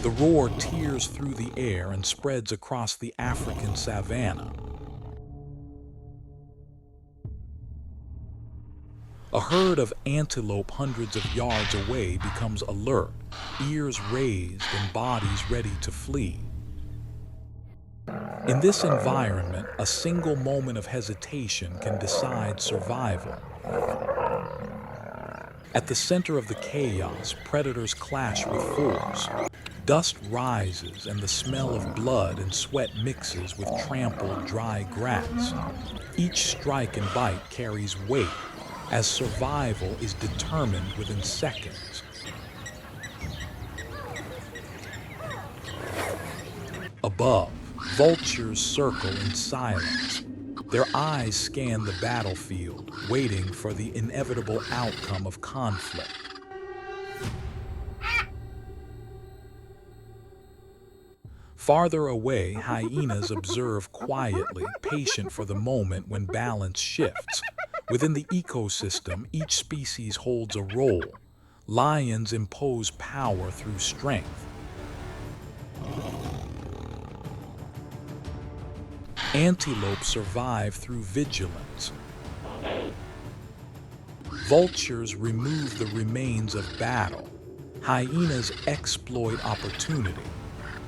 The roar tears through the air and spreads across the African savannah. A herd of antelope hundreds of yards away becomes alert, ears raised and bodies ready to flee. In this environment, a single moment of hesitation can decide survival. At the center of the chaos, predators clash with force. Dust rises and the smell of blood and sweat mixes with trampled, dry grass. Each strike and bite carries weight, as survival is determined within seconds. Above, vultures circle in silence. Their eyes scan the battlefield, waiting for the inevitable outcome of conflict. Farther away, hyenas observe quietly, patient for the moment when balance shifts. Within the ecosystem, each species holds a role. Lions impose power through strength. Antelope survive through vigilance. Vultures remove the remains of battle. Hyenas exploit opportunity.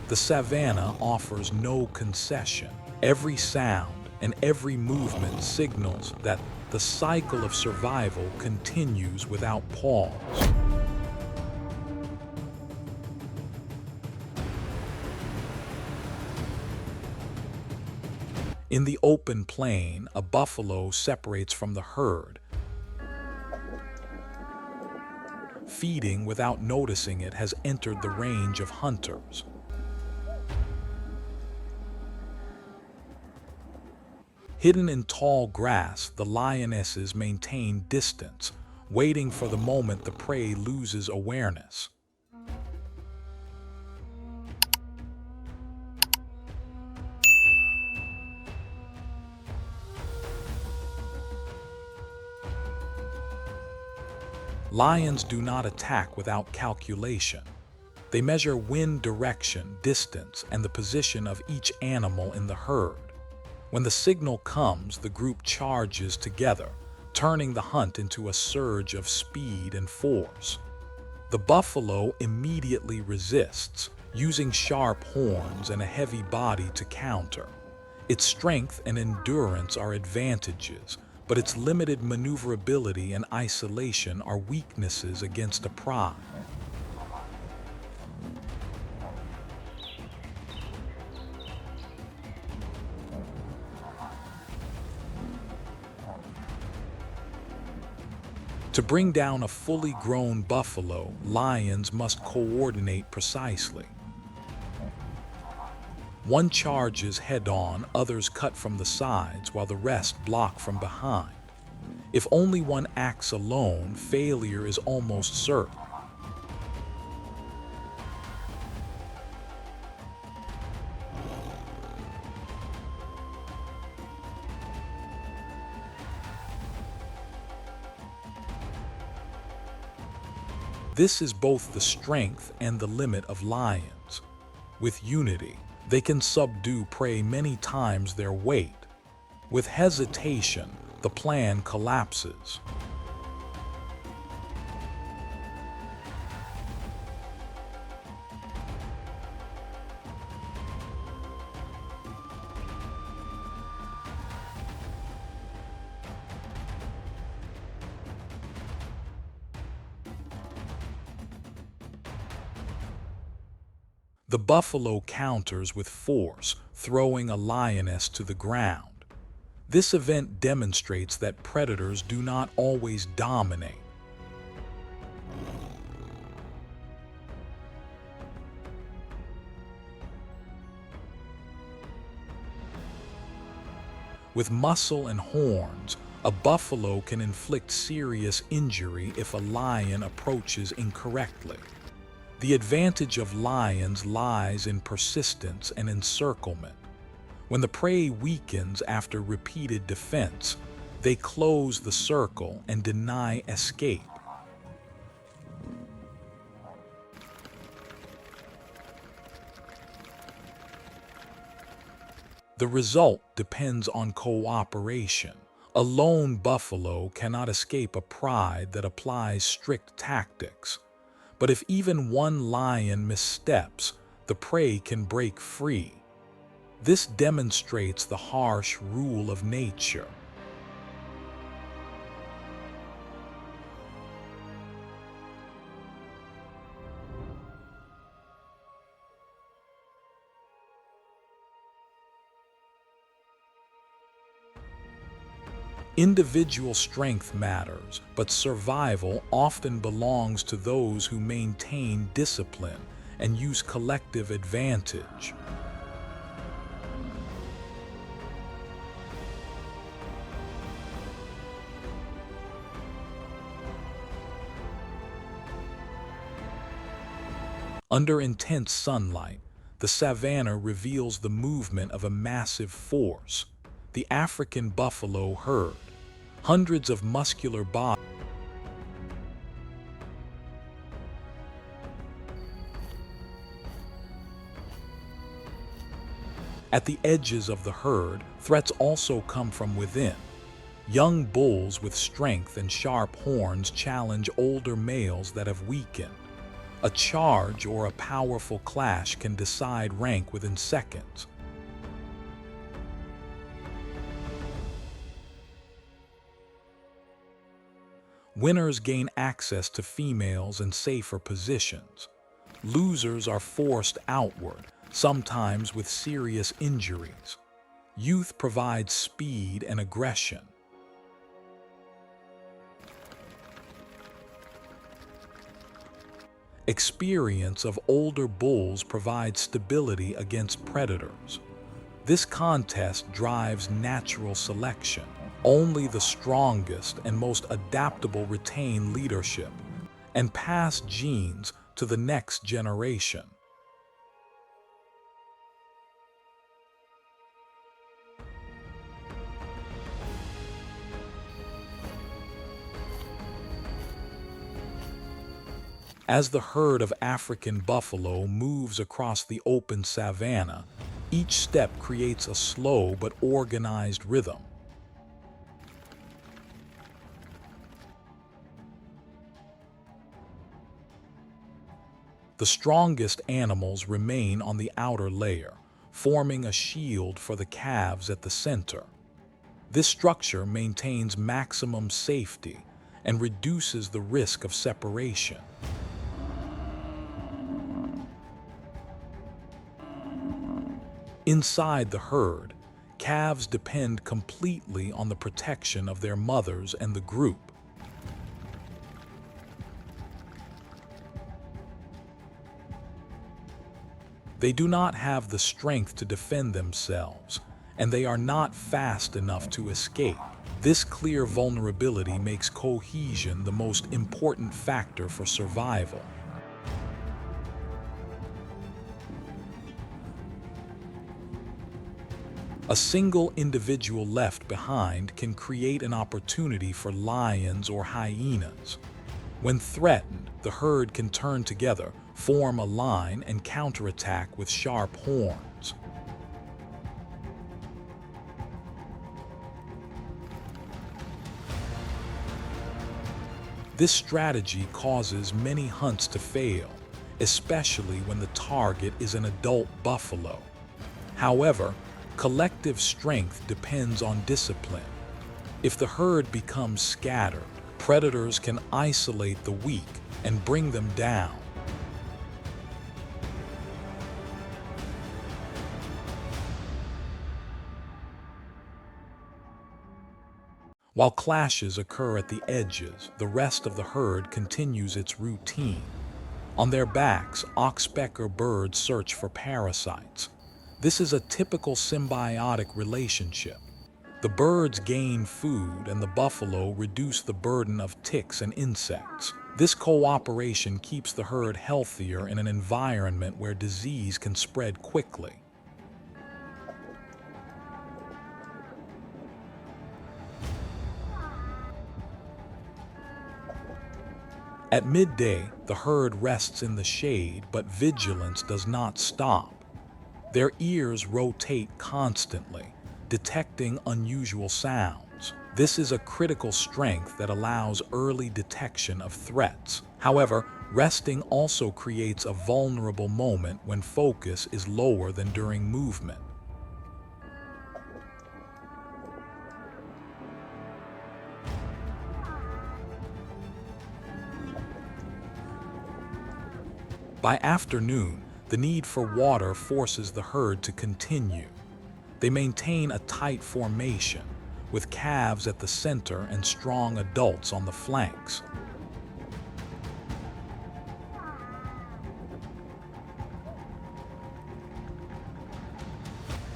The savannah offers no concession. Every sound and every movement signals that the cycle of survival continues without pause. In the open plain, a buffalo separates from the herd. Feeding without noticing it has entered the range of hunters. Hidden in tall grass, the lionesses maintain distance, waiting for the moment the prey loses awareness. Lions do not attack without calculation. They measure wind direction, distance, and the position of each animal in the herd. When the signal comes, the group charges together, turning the hunt into a surge of speed and force. The buffalo immediately resists, using sharp horns and a heavy body to counter. Its strength and endurance are advantages, but its limited maneuverability and isolation are weaknesses against a pride. To bring down a fully grown buffalo, lions must coordinate precisely. One charges head-on, others cut from the sides, while the rest block from behind. If only one acts alone, failure is almost certain. This is both the strength and the limit of lions. With unity, they can subdue prey many times their weight. With hesitation, the plan collapses. The buffalo counters with force, throwing a lioness to the ground. This event demonstrates that predators do not always dominate. With muscle and horns, a buffalo can inflict serious injury if a lion approaches incorrectly. The advantage of lions lies in persistence and encirclement. When the prey weakens after repeated defense, they close the circle and deny escape. The result depends on cooperation. A lone buffalo cannot escape a pride that applies strict tactics. But if even one lion missteps, the prey can break free. This demonstrates the harsh rule of nature. Individual strength matters, but survival often belongs to those who maintain discipline and use collective advantage. Under intense sunlight, the savanna reveals the movement of a massive force, the African buffalo herd. Hundreds of muscular bodies. At the edges of the herd, threats also come from within. Young bulls with strength and sharp horns challenge older males that have weakened. A charge or a powerful clash can decide rank within seconds. Winners gain access to females and safer positions. Losers are forced outward, sometimes with serious injuries. Youth provides speed and aggression. Experience of older bulls provides stability against predators. This contest drives natural selection. Only the strongest and most adaptable retain leadership and pass genes to the next generation. As the herd of African buffalo moves across the open savanna, each step creates a slow but organized rhythm. The strongest animals remain on the outer layer, forming a shield for the calves at the center. This structure maintains maximum safety and reduces the risk of separation. Inside the herd, calves depend completely on the protection of their mothers and the group. They do not have the strength to defend themselves, and they are not fast enough to escape. This clear vulnerability makes cohesion the most important factor for survival. A single individual left behind can create an opportunity for lions or hyenas. When threatened, the herd can turn together, form a line, and counterattack with sharp horns. This strategy causes many hunts to fail, especially when the target is an adult buffalo. However, collective strength depends on discipline. If the herd becomes scattered, predators can isolate the weak and bring them down. While clashes occur at the edges, the rest of the herd continues its routine. On their backs, oxpecker birds search for parasites. This is a typical symbiotic relationship. The birds gain food and the buffalo reduce the burden of ticks and insects. This cooperation keeps the herd healthier in an environment where disease can spread quickly. At midday, the herd rests in the shade, but vigilance does not stop. Their ears rotate constantly, detecting unusual sounds. This is a critical strength that allows early detection of threats. However, resting also creates a vulnerable moment when focus is lower than during movement. By afternoon, the need for water forces the herd to continue. They maintain a tight formation, with calves at the center and strong adults on the flanks.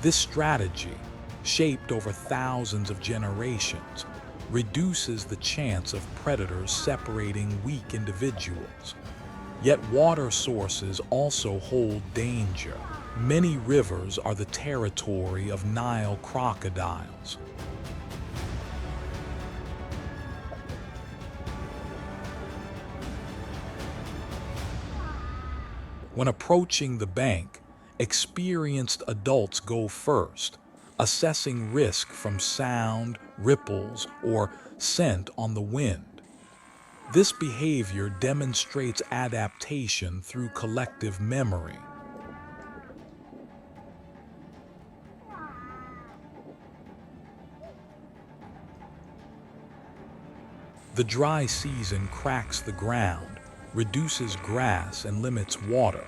This strategy, shaped over thousands of generations, reduces the chance of predators separating weak individuals. Yet water sources also hold danger. Many rivers are the territory of Nile crocodiles. When approaching the bank, experienced adults go first, assessing risk from sound, ripples, or scent on the wind. This behavior demonstrates adaptation through collective memory. The dry season cracks the ground, reduces grass, and limits water.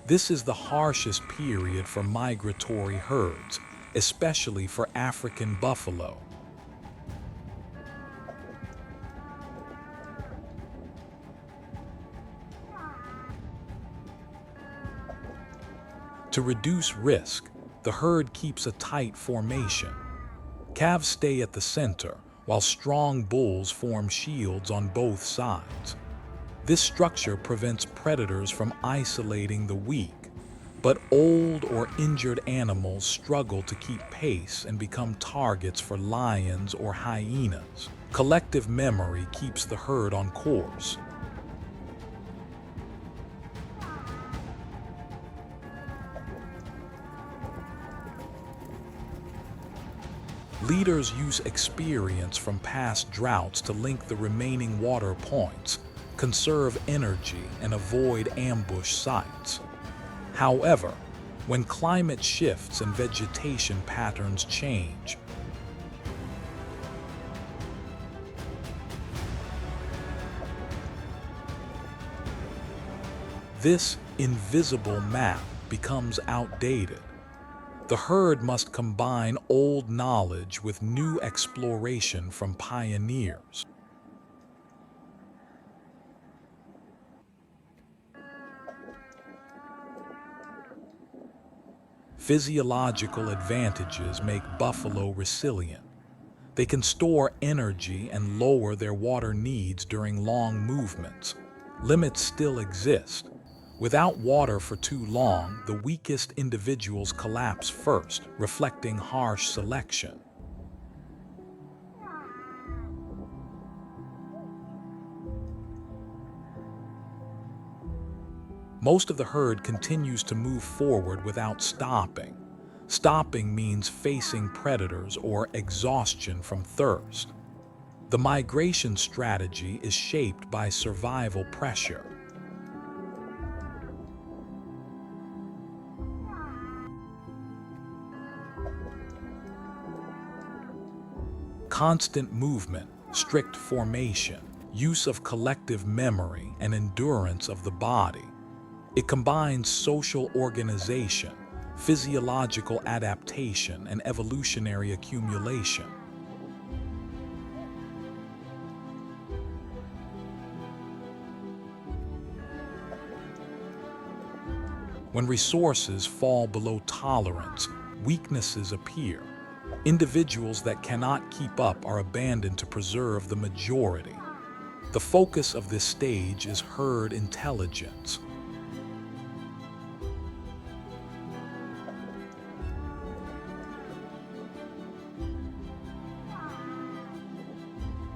This is the harshest period for migratory herds, especially for African buffalo. To reduce risk, the herd keeps a tight formation. Calves stay at the center, while strong bulls form shields on both sides. This structure prevents predators from isolating the weak, but old or injured animals struggle to keep pace and become targets for lions or hyenas. Collective memory keeps the herd on course. Leaders use experience from past droughts to link the remaining water points, conserve energy, and avoid ambush sites. However, when climate shifts and vegetation patterns change, this invisible map becomes outdated. The herd must combine old knowledge with new exploration from pioneers. Physiological advantages make buffalo resilient. They can store energy and lower their water needs during long movements. Limits still exist. Without water for too long, the weakest individuals collapse first, reflecting harsh selection. Most of the herd continues to move forward without stopping. Stopping means facing predators or exhaustion from thirst. The migration strategy is shaped by survival pressure. Constant movement, strict formation, use of collective memory, and endurance of the body. It combines social organization, physiological adaptation, and evolutionary accumulation. When resources fall below tolerance, weaknesses appear. Individuals that cannot keep up are abandoned to preserve the majority. The focus of this stage is herd intelligence.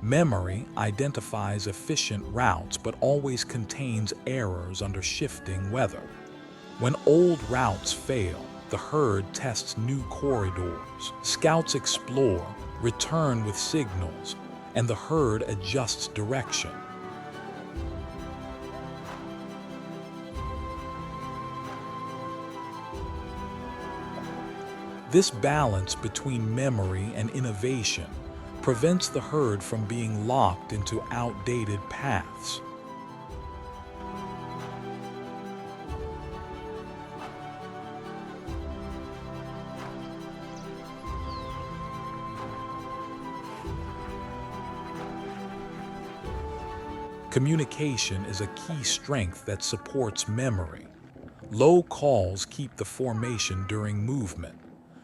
Memory identifies efficient routes but always contains errors under shifting weather. When old routes fail, the herd tests new corridors. Scouts explore, return with signals, and the herd adjusts direction. This balance between memory and innovation prevents the herd from being locked into outdated paths. Communication is a key strength that supports memory. Low calls keep the formation during movement.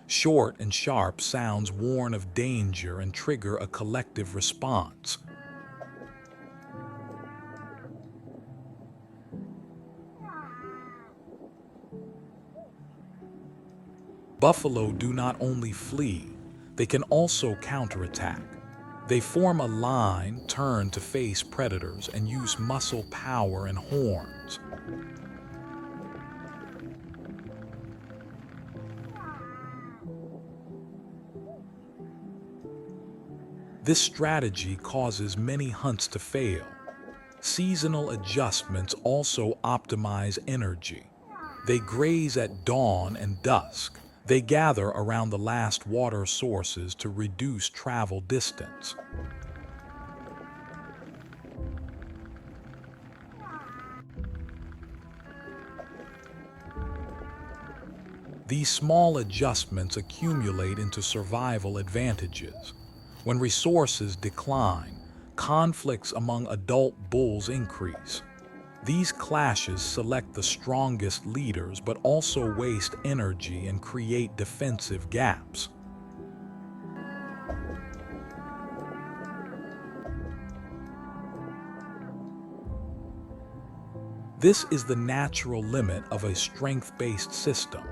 Short and sharp sounds warn of danger and trigger a collective response. Buffalo do not only flee, they can also counterattack. They form a line, turn to face predators, and use muscle power and horns. This strategy causes many hunts to fail. Seasonal adjustments also optimize energy. They graze at dawn and dusk. They gather around the last water sources to reduce travel distance. These small adjustments accumulate into survival advantages. When resources decline, conflicts among adult bulls increase. These clashes select the strongest leaders but also waste energy and create defensive gaps. This is the natural limit of a strength-based system.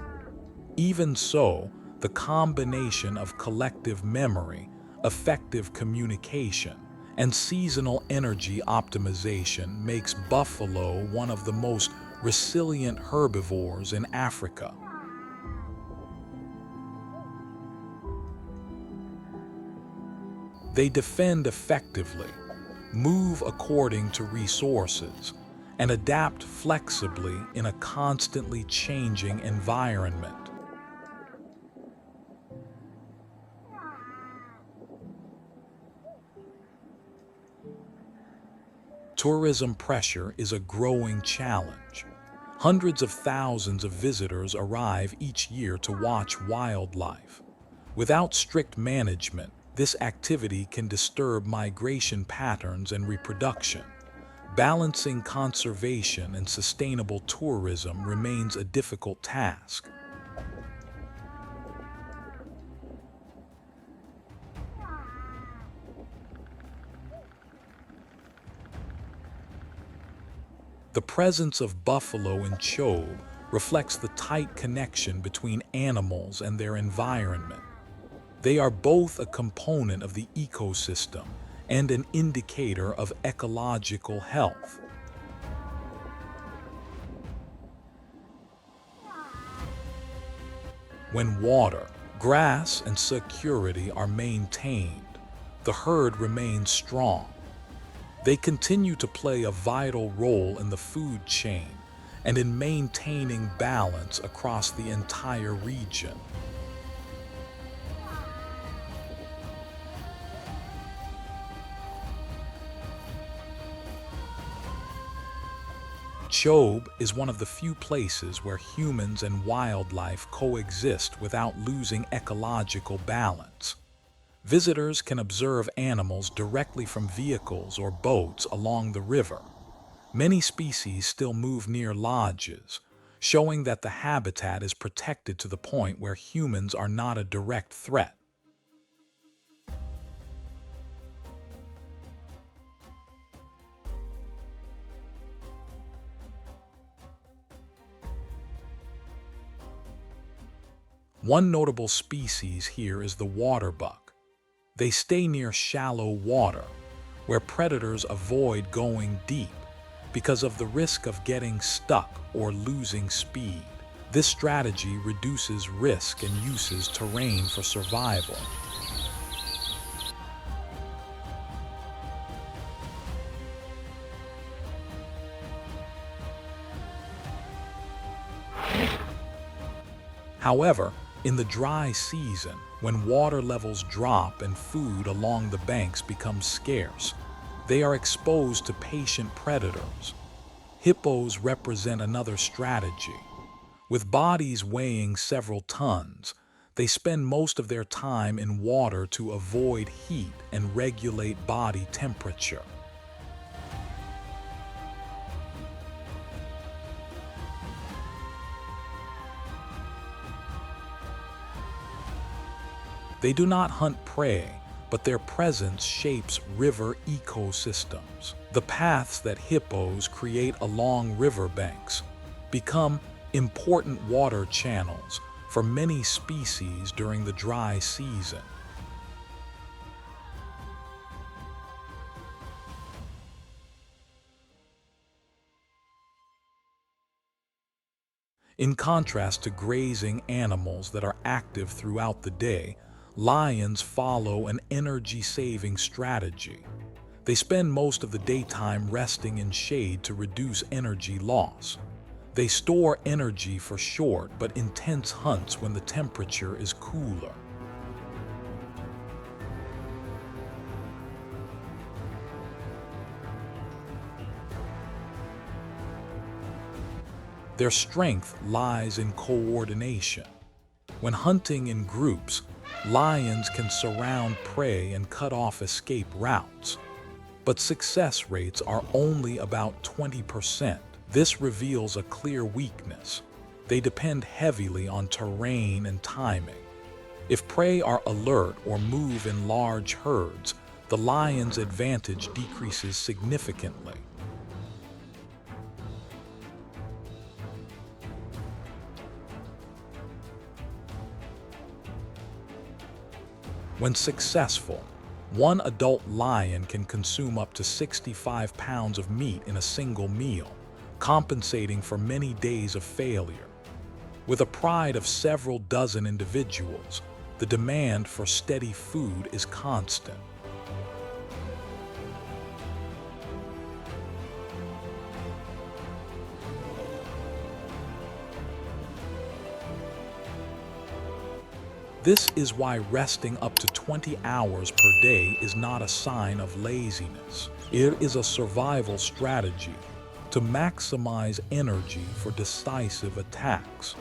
Even so, the combination of collective memory, effective communication, and seasonal energy optimization makes buffalo one of the most resilient herbivores in Africa. They defend effectively, move according to resources, and adapt flexibly in a constantly changing environment. Tourism pressure is a growing challenge. Hundreds of thousands of visitors arrive each year to watch wildlife. Without strict management, this activity can disturb migration patterns and reproduction. Balancing conservation and sustainable tourism remains a difficult task. The presence of buffalo in Chobe reflects the tight connection between animals and their environment. They are both a component of the ecosystem and an indicator of ecological health. When water, grass, and security are maintained, the herd remains strong. They continue to play a vital role in the food chain and in maintaining balance across the entire region. Chobe is one of the few places where humans and wildlife coexist without losing ecological balance. Visitors can observe animals directly from vehicles or boats along the river. Many species still move near lodges, showing that the habitat is protected to the point where humans are not a direct threat. One notable species here is the waterbuck. They stay near shallow water, where predators avoid going deep because of the risk of getting stuck or losing speed. This strategy reduces risk and uses terrain for survival. However, in the dry season, when water levels drop and food along the banks becomes scarce, they are exposed to patient predators. Hippos represent another strategy. With bodies weighing several tons, they spend most of their time in water to avoid heat and regulate body temperature. They do not hunt prey, but their presence shapes river ecosystems. The paths that hippos create along riverbanks become important water channels for many species during the dry season. In contrast to grazing animals that are active throughout the day, lions follow an energy-saving strategy. They spend most of the daytime resting in shade to reduce energy loss. They store energy for short but intense hunts when the temperature is cooler. Their strength lies in coordination. When hunting in groups, lions can surround prey and cut off escape routes. But success rates are only about 20%. This reveals a clear weakness. They depend heavily on terrain and timing. If prey are alert or move in large herds, the lion's advantage decreases significantly. When successful, one adult lion can consume up to 65 pounds of meat in a single meal, compensating for many days of failure. With a pride of several dozen individuals, the demand for steady food is constant. This is why resting up to 20 hours per day is not a sign of laziness. It is a survival strategy to maximize energy for decisive attacks.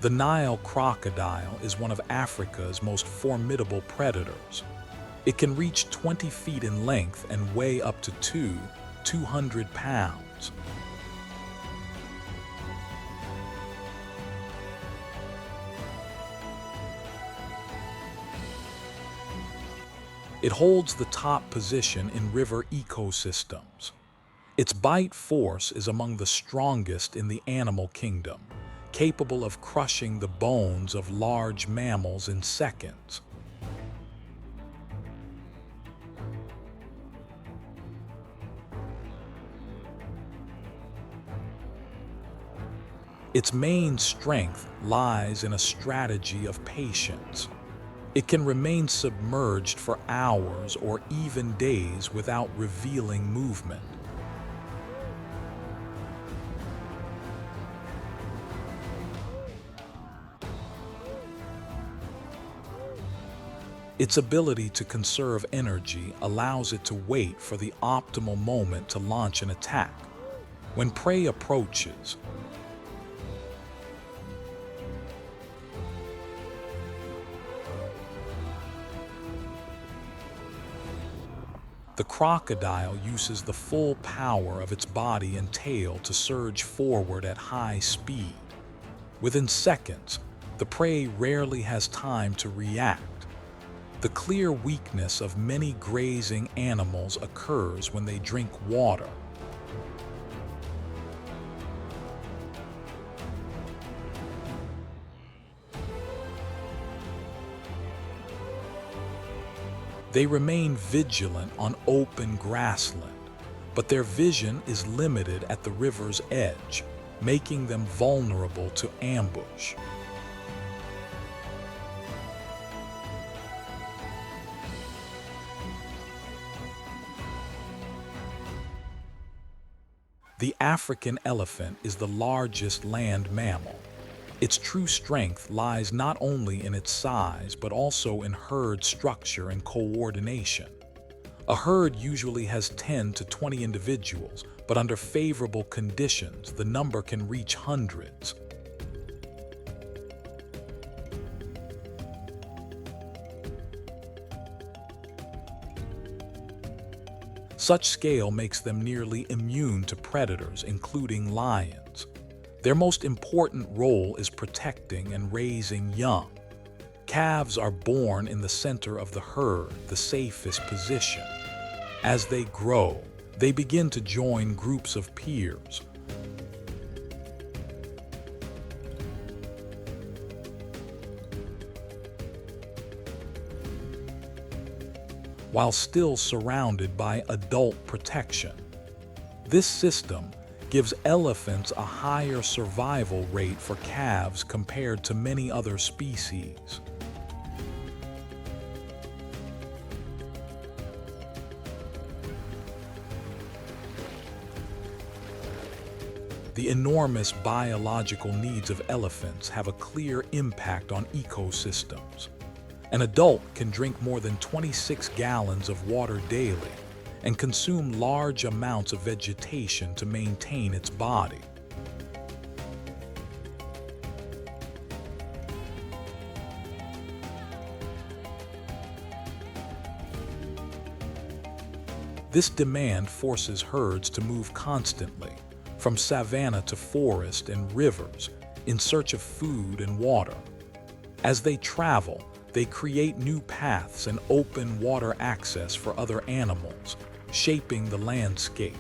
The Nile crocodile is one of Africa's most formidable predators. It can reach 20 feet in length and weigh up to 200 pounds. It holds the top position in river ecosystems. Its bite force is among the strongest in the animal kingdom, capable of crushing the bones of large mammals in seconds. Its main strength lies in a strategy of patience. It can remain submerged for hours or even days without revealing movement. Its ability to conserve energy allows it to wait for the optimal moment to launch an attack. When prey approaches, the crocodile uses the full power of its body and tail to surge forward at high speed. Within seconds, the prey rarely has time to react. The clear weakness of many grazing animals occurs when they drink water. They remain vigilant on open grassland, but their vision is limited at the river's edge, making them vulnerable to ambush. The African elephant is the largest land mammal. Its true strength lies not only in its size, but also in herd structure and coordination. A herd usually has 10 to 20 individuals, but under favorable conditions, the number can reach hundreds. Such scale makes them nearly immune to predators, including lions. Their most important role is protecting and raising young. Calves are born in the center of the herd, the safest position. As they grow, they begin to join groups of peers. While still surrounded by adult protection. This system gives elephants a higher survival rate for calves compared to many other species. The enormous biological needs of elephants have a clear impact on ecosystems. An adult can drink more than 26 gallons of water daily and consume large amounts of vegetation to maintain its body. This demand forces herds to move constantly, from savanna to forest and rivers, in search of food and water. As they travel, they create new paths and open water access for other animals, shaping the landscape.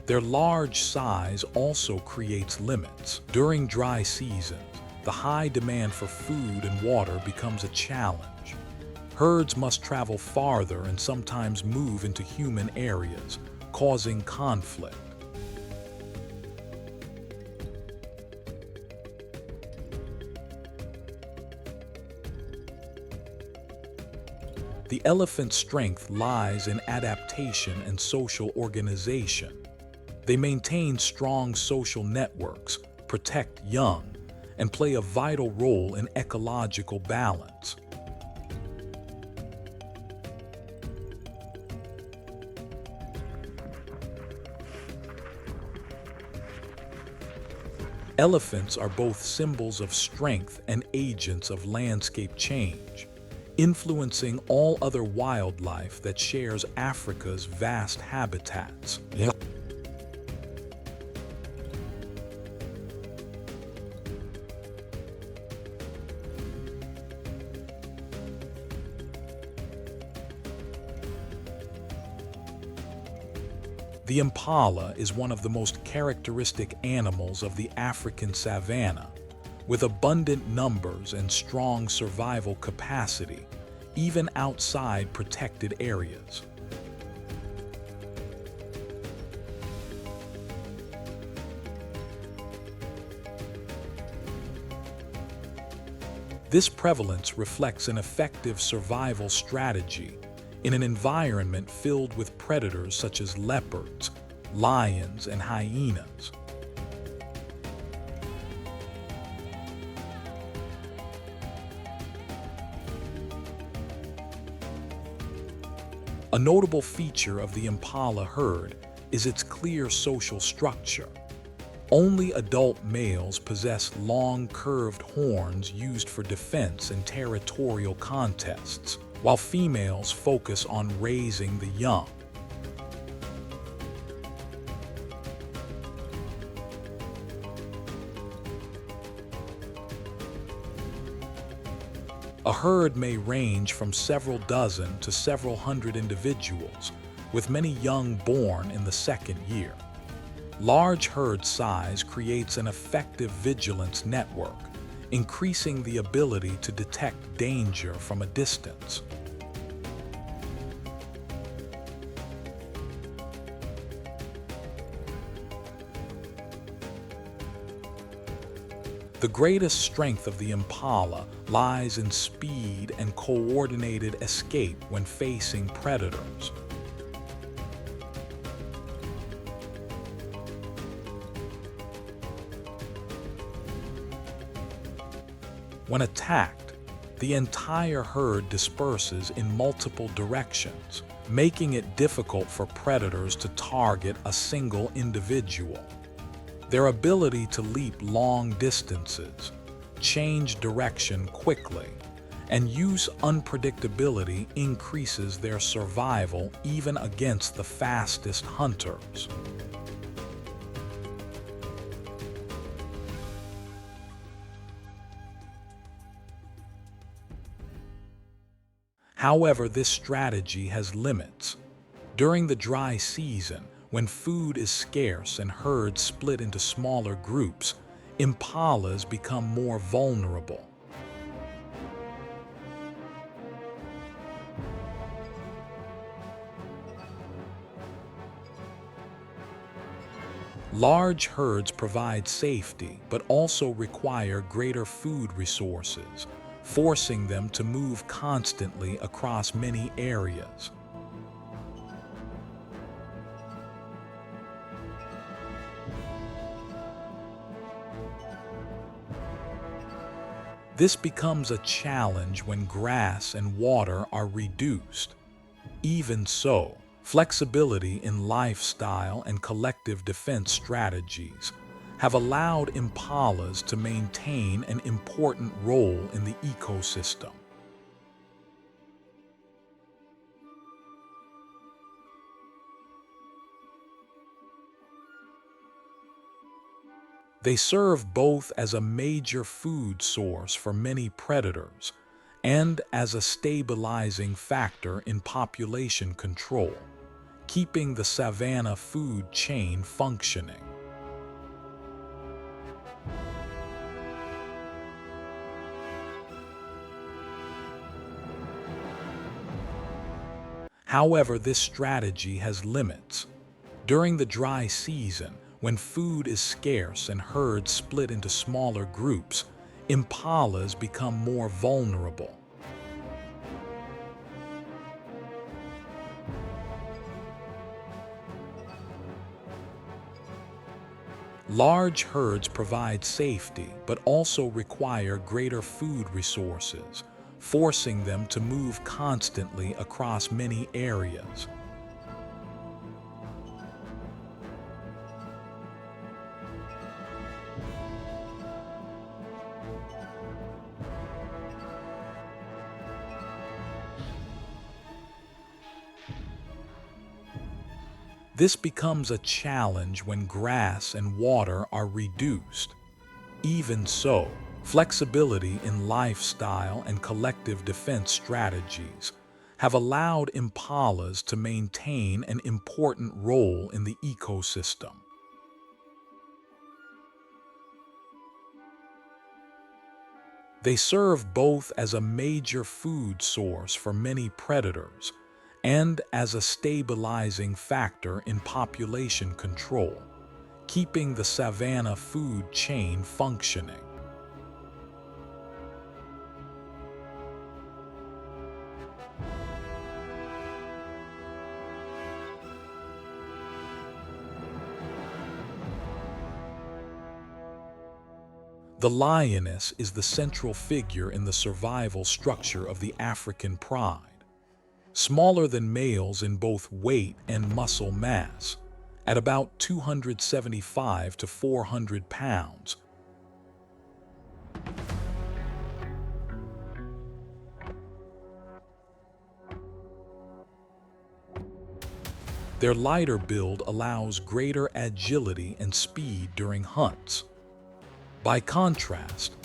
Their large size also creates limits. During dry seasons, the high demand for food and water becomes a challenge. Herds must travel farther and sometimes move into human areas, causing conflict. The elephant's strength lies in adaptation and social organization. They maintain strong social networks, protect young, and play a vital role in ecological balance. Elephants are both symbols of strength and agents of landscape change, influencing all other wildlife that shares Africa's vast habitats. The impala is one of the most characteristic animals of the African savannah, with abundant numbers and strong survival capacity, even outside protected areas. This prevalence reflects an effective survival strategy in an environment filled with predators such as leopards, lions, and hyenas. A notable feature of the impala herd is its clear social structure. Only adult males possess long, curved horns used for defense and territorial contests, while females focus on raising the young. A herd may range from several dozen to several hundred individuals, with many young born in the second year. Large herd size creates an effective vigilance network, increasing the ability to detect danger from a distance. The greatest strength of the Impala lies in speed and coordinated escape when facing predators. When attacked, the entire herd disperses in multiple directions, making it difficult for predators to target a single individual. Their ability to leap long distances, change direction quickly, and use unpredictability increases their survival even against the fastest hunters. However, this strategy has limits. During the dry season, when food is scarce and herds split into smaller groups, impalas become more vulnerable. Large herds provide safety but also require greater food resources, forcing them to move constantly across many areas. This becomes a challenge when grass and water are reduced. Even so, flexibility in lifestyle and collective defense strategies have allowed impalas to maintain an important role in the ecosystem. They serve both as a major food source for many predators and as a stabilizing factor in population control, keeping the savanna food chain functioning. However, this strategy has limits. During the dry season, when food is scarce and herds split into smaller groups, impalas become more vulnerable. Large herds provide safety but also require greater food resources, forcing them to move constantly across many areas. This becomes a challenge when grass and water are reduced. Even so, flexibility in lifestyle and collective defense strategies have allowed impalas to maintain an important role in the ecosystem. They serve both as a major food source for many predators and as a stabilizing factor in population control, keeping the savanna food chain functioning. The lioness is the central figure in the survival structure of the African pride. Smaller than males in both weight and muscle mass, at about 275 to 400 pounds. Their lighter build allows greater agility and speed during hunts. By contrast,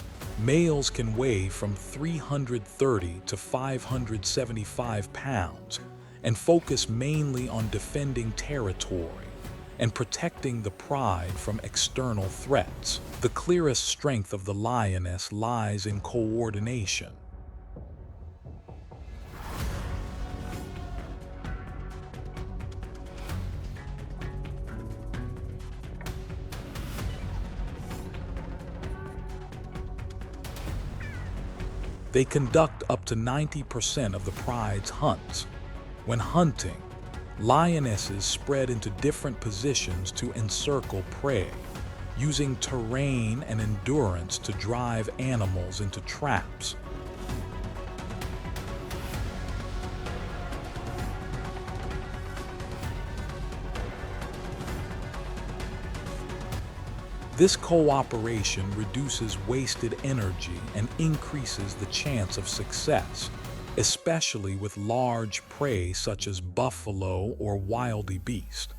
males can weigh from 330 to 575 pounds and focus mainly on defending territory and protecting the pride from external threats. The clearest strength of the lioness lies in coordination. They conduct up to 90% of the pride's hunts. When hunting, lionesses spread into different positions to encircle prey, using terrain and endurance to drive animals into traps. This cooperation reduces wasted energy and increases the chance of success, especially with large prey such as buffalo or wildebeest.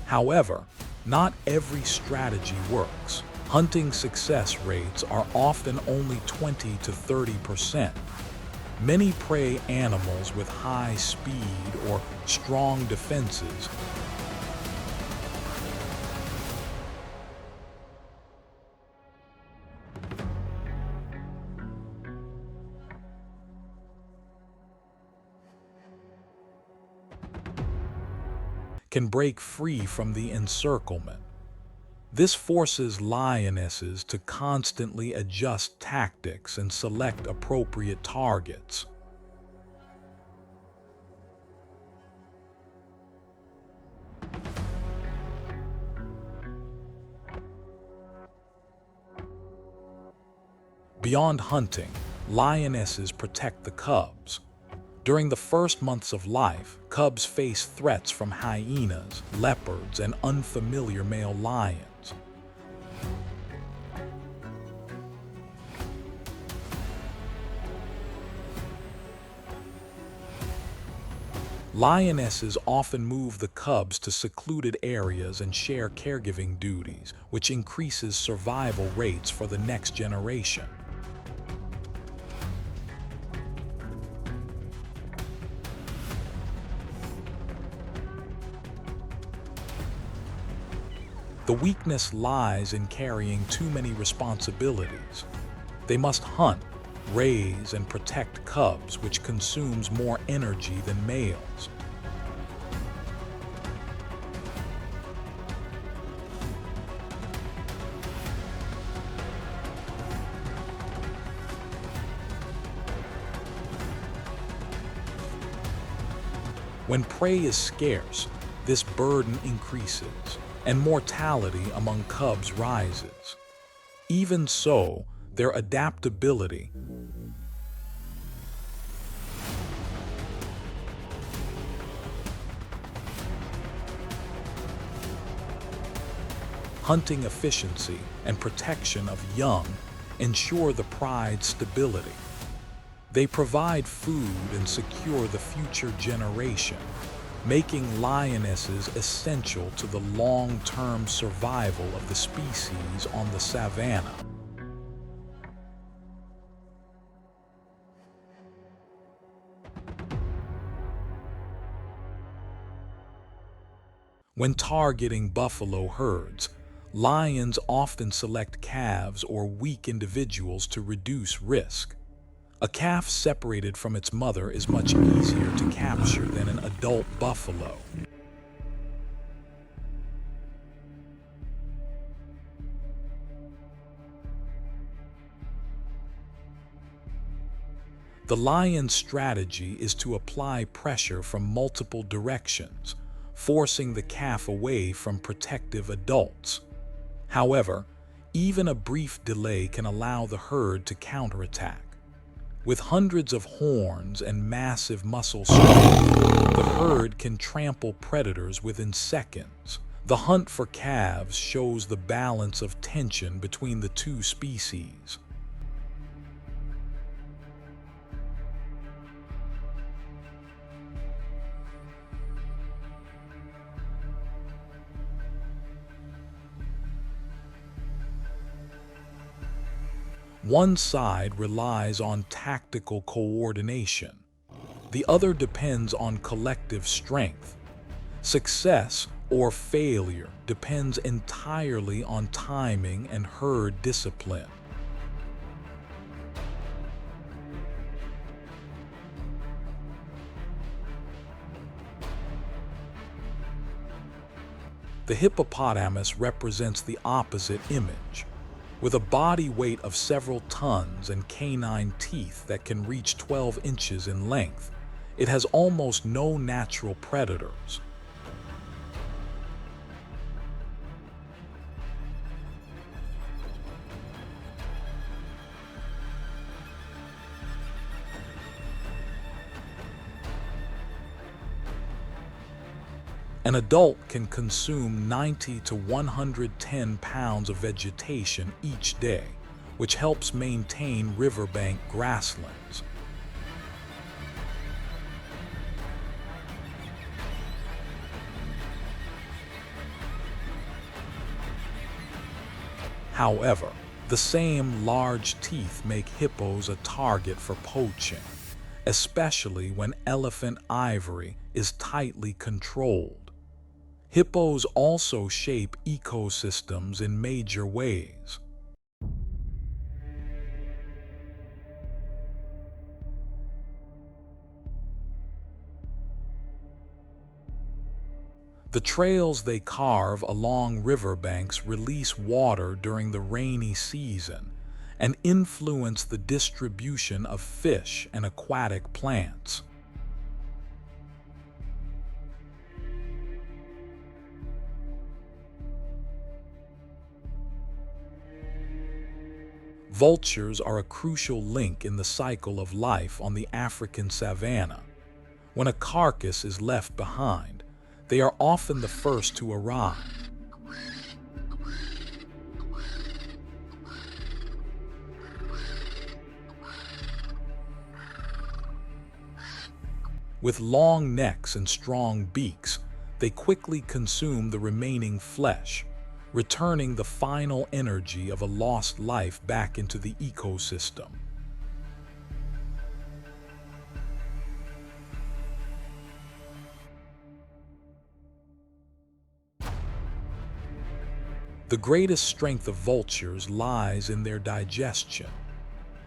However, not every strategy works. Hunting success rates are often only 20 to 30%. Many prey animals with high speed or strong defenses can break free from the encirclement. This forces lionesses to constantly adjust tactics and select appropriate targets. Beyond hunting, lionesses protect the cubs. During the first months of life, cubs face threats from hyenas, leopards, and unfamiliar male lions. Lionesses often move the cubs to secluded areas and share caregiving duties, which increases survival rates for the next generation. The weakness lies in carrying too many responsibilities. They must hunt, raise, and protect cubs, which consumes more energy than males. When prey is scarce, this burden increases, and mortality among cubs rises. Even so, their adaptability hunting efficiency and protection of young ensure the pride's stability. They provide food and secure the future generation, making lionesses essential to the long-term survival of the species on the savanna. When targeting buffalo herds, lions often select calves or weak individuals to reduce risk. A calf separated from its mother is much easier to capture than an adult buffalo. The lion's strategy is to apply pressure from multiple directions, forcing the calf away from protective adults. However, even a brief delay can allow the herd to counterattack. With hundreds of horns and massive muscle strength, the herd can trample predators within seconds. The hunt for calves shows the balance of tension between the two species. One side relies on tactical coordination. The other depends on collective strength. Success or failure depends entirely on timing and herd discipline. The hippopotamus represents the opposite image. With a body weight of several tons and canine teeth that can reach 12 inches in length, it has almost no natural predators. An adult can consume 90 to 110 pounds of vegetation each day, which helps maintain riverbank grasslands. However, the same large teeth make hippos a target for poaching, especially when elephant ivory is tightly controlled. Hippos also shape ecosystems in major ways. The trails they carve along riverbanks release water during the rainy season and influence the distribution of fish and aquatic plants. Vultures are a crucial link in the cycle of life on the African savannah. When a carcass is left behind, they are often the first to arrive. With long necks and strong beaks, they quickly consume the remaining flesh, returning the final energy of a lost life back into the ecosystem. The greatest strength of vultures lies in their digestion.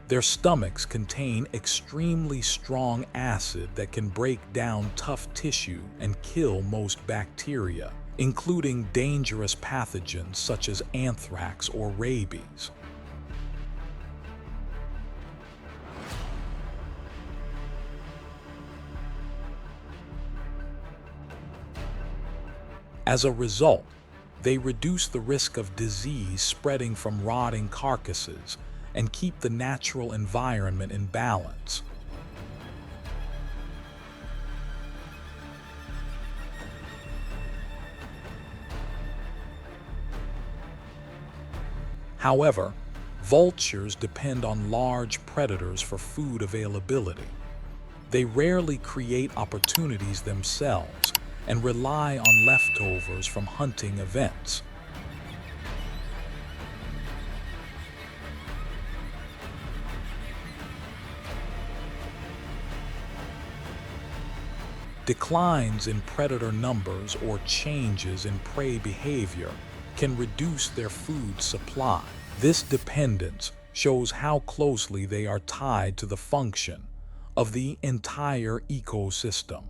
Their stomachs contain extremely strong acid that can break down tough tissue and kill most bacteria, including dangerous pathogens such as anthrax or rabies. As a result, they reduce the risk of disease spreading from rotting carcasses and keep the natural environment in balance. However, vultures depend on large predators for food availability. They rarely create opportunities themselves and rely on leftovers from hunting events. Declines in predator numbers or changes in prey behavior can reduce their food supply. This dependence shows how closely they are tied to the function of the entire ecosystem.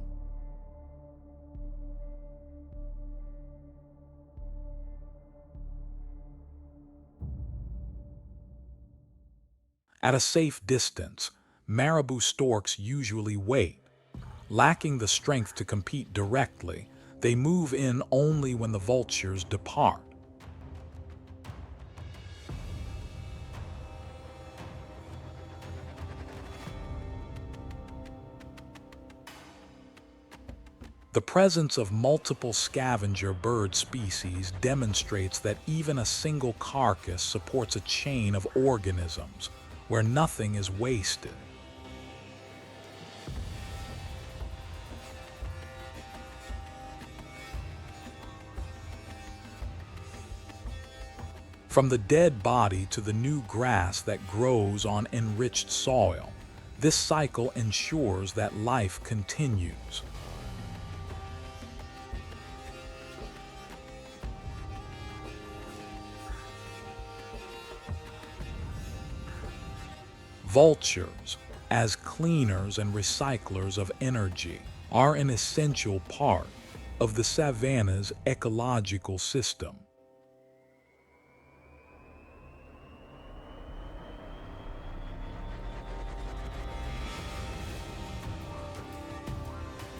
At a safe distance, marabou storks usually wait. Lacking the strength to compete directly, they move in only when the vultures depart. The presence of multiple scavenger bird species demonstrates that even a single carcass supports a chain of organisms where nothing is wasted. From the dead body to the new grass that grows on enriched soil, this cycle ensures that life continues. Vultures, as cleaners and recyclers of energy, are an essential part of the savanna's ecological system.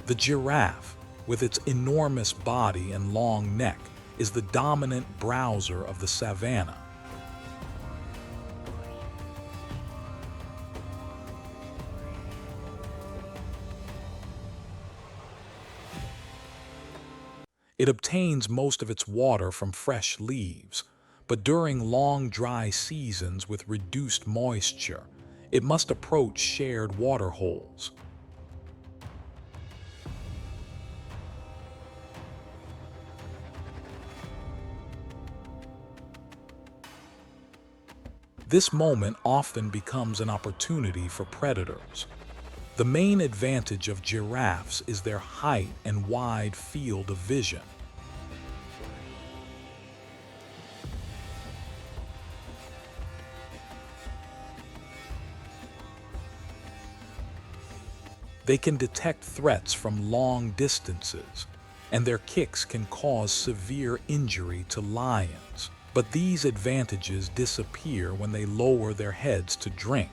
The giraffe, with its enormous body and long neck, is the dominant browser of the savanna. It obtains most of its water from fresh leaves, but during long dry seasons with reduced moisture, it must approach shared water holes. This moment often becomes an opportunity for predators. The main advantage of giraffes is their height and wide field of vision. They can detect threats from long distances, and their kicks can cause severe injury to lions. But these advantages disappear when they lower their heads to drink.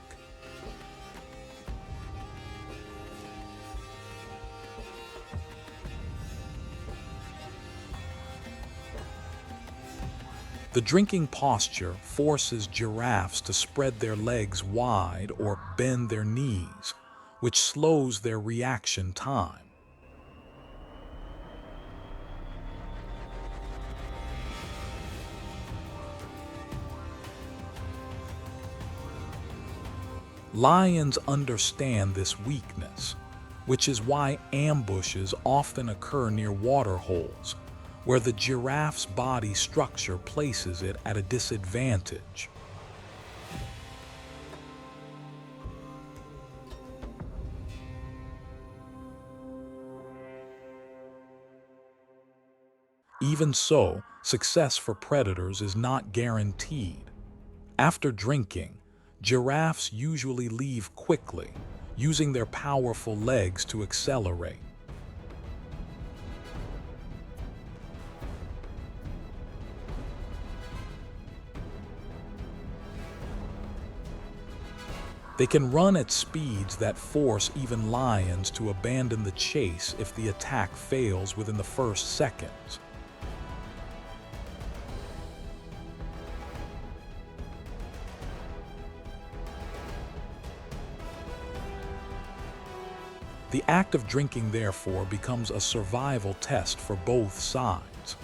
The drinking posture forces giraffes to spread their legs wide or bend their knees, which slows their reaction time. Lions understand this weakness, which is why ambushes often occur near water holes, where the giraffe's body structure places it at a disadvantage. Even so, success for predators is not guaranteed. After drinking, giraffes usually leave quickly, using their powerful legs to accelerate. They can run at speeds that force even lions to abandon the chase if the attack fails within the first seconds. The act of drinking, therefore, becomes a survival test for both sides.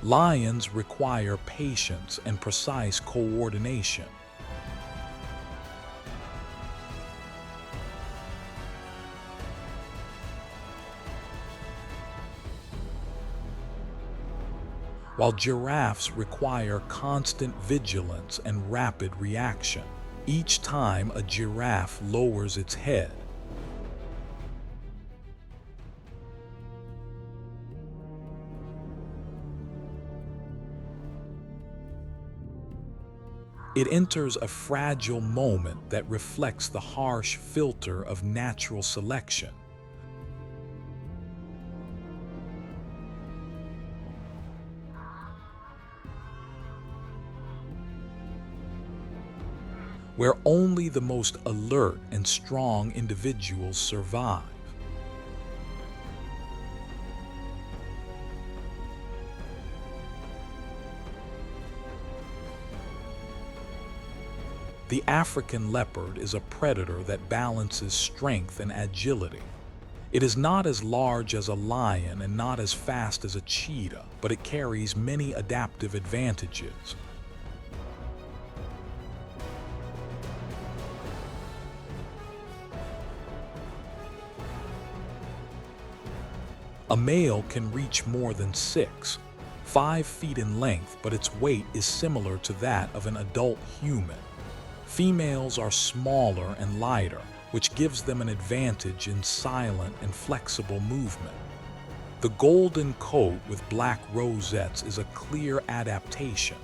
Lions require patience and precise coordination. While giraffes require constant vigilance and rapid reaction. Each time a giraffe lowers its head, it enters a fragile moment that reflects the harsh filter of natural selection. Where only the most alert and strong individuals survive. The African leopard is a predator that balances strength and agility. It is not as large as a lion and not as fast as a cheetah, but it carries many adaptive advantages. A male can reach more than 6, 5 feet in length, but its weight is similar to that of an adult human. Females are smaller and lighter, which gives them an advantage in silent and flexible movement. The golden coat with black rosettes is a clear adaptation.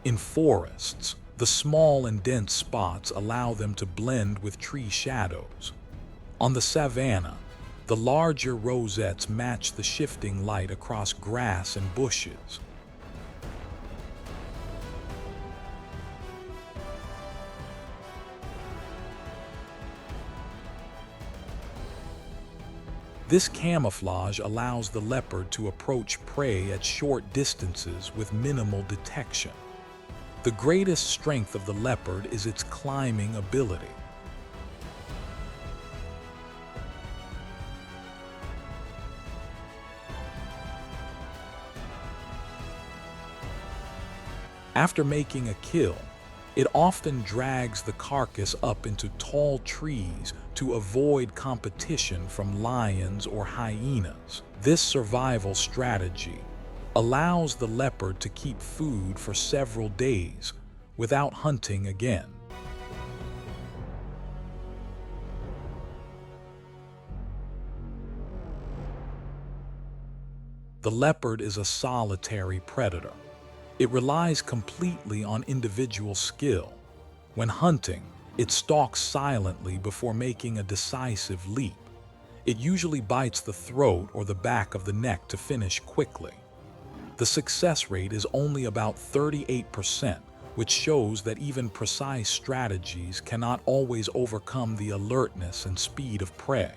In forests, the small and dense spots allow them to blend with tree shadows. On the savanna, the larger rosettes match the shifting light across grass and bushes. This camouflage allows the leopard to approach prey at short distances with minimal detection. The greatest strength of the leopard is its climbing ability. After making a kill, it often drags the carcass up into tall trees to avoid competition from lions or hyenas. This survival strategy allows the leopard to keep food for several days without hunting again. The leopard is a solitary predator. It relies completely on individual skill. When hunting, it stalks silently before making a decisive leap. It usually bites the throat or the back of the neck to finish quickly. The success rate is only about 38%, which shows that even precise strategies cannot always overcome the alertness and speed of prey.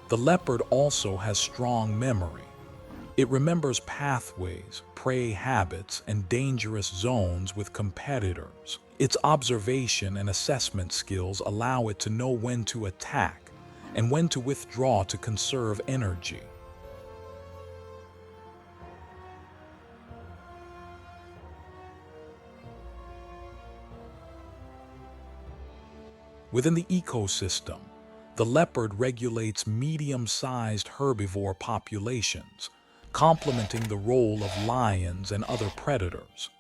The leopard also has strong memory. It remembers pathways, prey habits, and dangerous zones with competitors. Its observation and assessment skills allow it to know when to attack and when to withdraw to conserve energy. Within the ecosystem, the leopard regulates medium-sized herbivore populations, complementing the role of lions and other predators.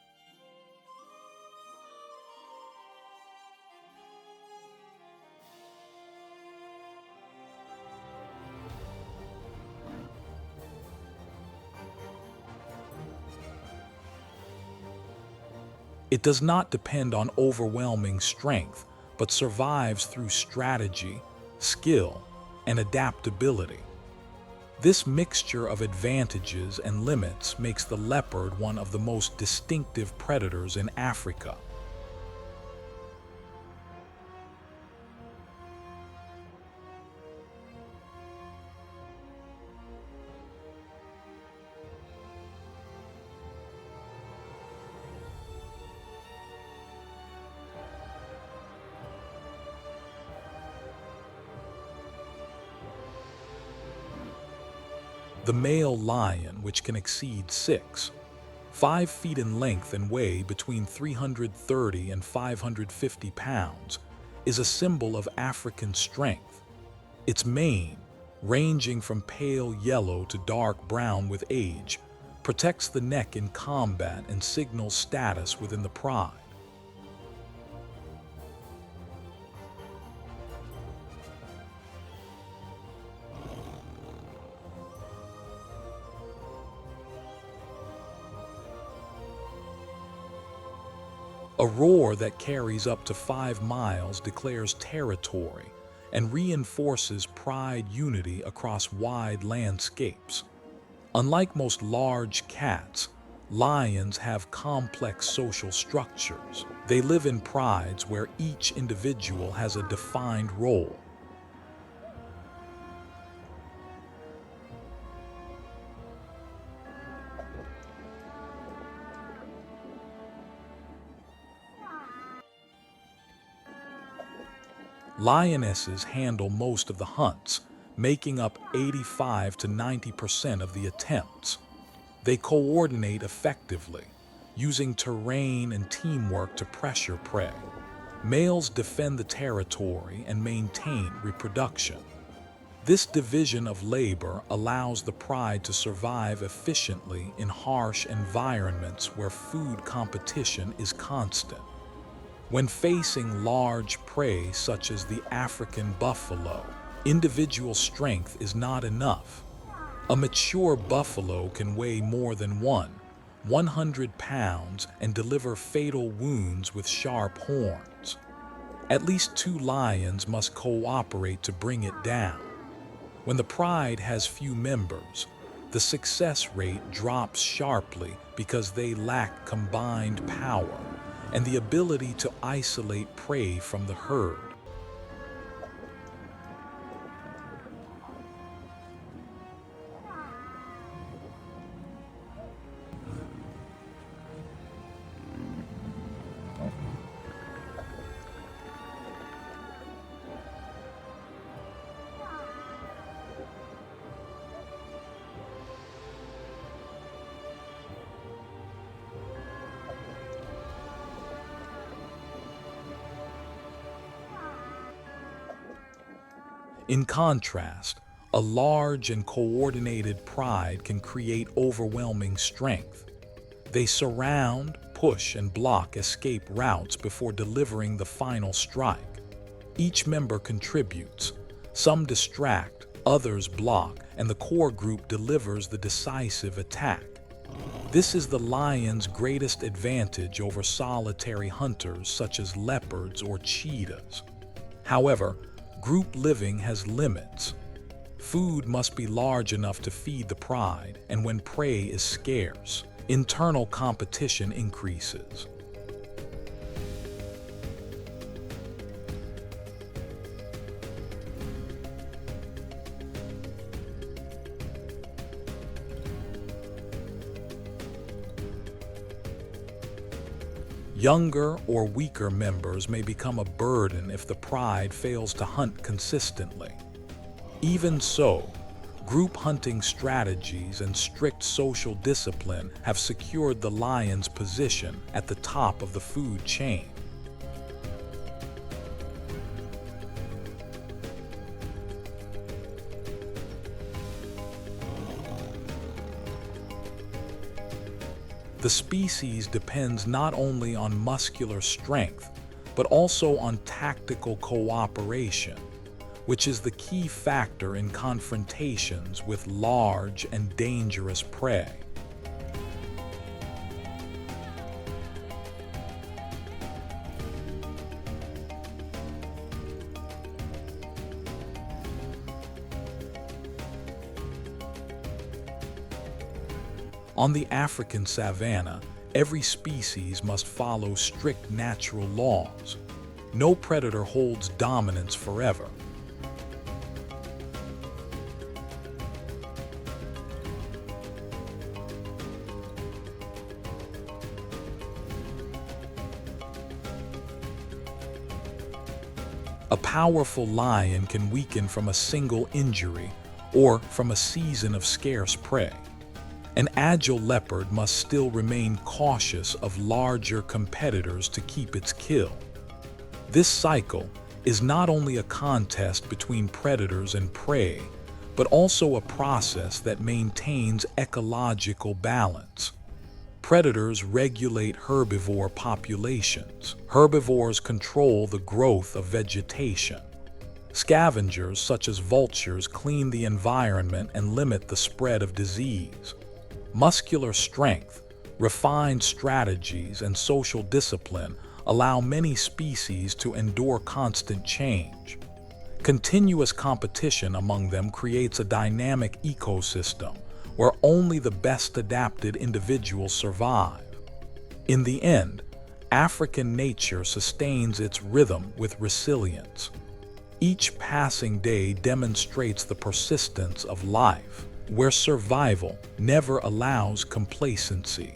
It does not depend on overwhelming strength, but survives through strategy, skill, and adaptability. This mixture of advantages and limits makes the leopard one of the most distinctive predators in Africa. The male lion, which can exceed 5 feet in length and weigh between 330 and 550 pounds, is a symbol of African strength. Its mane, ranging from pale yellow to dark brown with age, protects the neck in combat and signals status within the pride. A roar that carries up to 5 miles declares territory and reinforces pride unity across wide landscapes. Unlike most large cats, lions have complex social structures. They live in prides where each individual has a defined role. Lionesses handle most of the hunts, making up 85 to 90% of the attempts. They coordinate effectively, using terrain and teamwork to pressure prey. Males defend the territory and maintain reproduction. This division of labor allows the pride to survive efficiently in harsh environments where food competition is constant. When facing large prey such as the African buffalo, individual strength is not enough. A mature buffalo can weigh more than 100 pounds and deliver fatal wounds with sharp horns. At least 2 lions must cooperate to bring it down. When the pride has few members, the success rate drops sharply because they lack combined power and the ability to isolate prey from the herd. In contrast, a large and coordinated pride can create overwhelming strength. They surround, push, and block escape routes before delivering the final strike. Each member contributes. Some distract, others block, and the core group delivers the decisive attack. This is the lion's greatest advantage over solitary hunters such as leopards or cheetahs. However, group living has limits. Food must be large enough to feed the pride, and when prey is scarce, internal competition increases. Younger or weaker members may become a burden if the pride fails to hunt consistently. Even so, group hunting strategies and strict social discipline have secured the lion's position at the top of the food chain. The species depends not only on muscular strength, but also on tactical cooperation, which is the key factor in confrontations with large and dangerous prey. On the African savannah, every species must follow strict natural laws. No predator holds dominance forever. A powerful lion can weaken from a single injury or from a season of scarce prey. An agile leopard must still remain cautious of larger competitors to keep its kill. This cycle is not only a contest between predators and prey, but also a process that maintains ecological balance. Predators regulate herbivore populations. Herbivores control the growth of vegetation. Scavengers such as vultures clean the environment and limit the spread of disease. Muscular strength, refined strategies, and social discipline allow many species to endure constant change. Continuous competition among them creates a dynamic ecosystem where only the best adapted individuals survive. In the end, African nature sustains its rhythm with resilience. Each passing day demonstrates the persistence of life, where survival never allows complacency.